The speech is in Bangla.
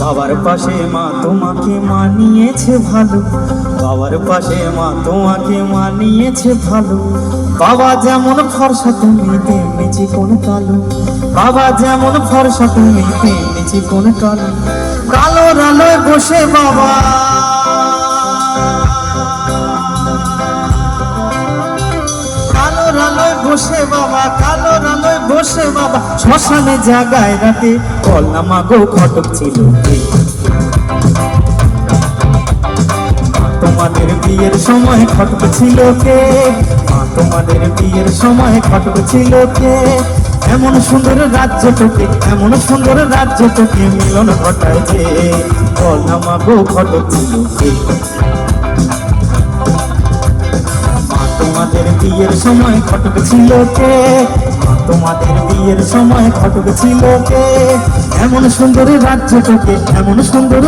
বাবার পাশে মা তোমাকে মানিয়েছে ভালো, বাবার পাশে মা তোমাকে মানিয়েছে ভালো। বাবা যেমন ফর্সা তুমি তেমনি চিকন কালো, বাবা যেমন ফর্সা তুমি তেমনি চিকন কালো। কালোর আলোয় বসে বাবা, কালোর আলোয় বসে বাবা, কালোর আলোয় বসে বাবা শ্মশানে জাগায় রাতে বলনা মাগো ঘটক ছিল কে? তোমাদের বিয়ের সময় ঘটক ছিল কে? মা তোমাদের বিয়ের সময় ঘটক ছিল কে? এমন সুন্দর রাজ্যটাকে, এমন সুন্দর রাজ্যটাকে মিলন ঘটায় যে বলনা মাগো ঘটক ছিল কে? তোমাদের বিয়ের সময় ঘটক ছিল কে? তোমাদের বিয়ের সময় ঘটক ছিল কে? এমন সুন্দর রাজ্যটাকে, এমন সুন্দর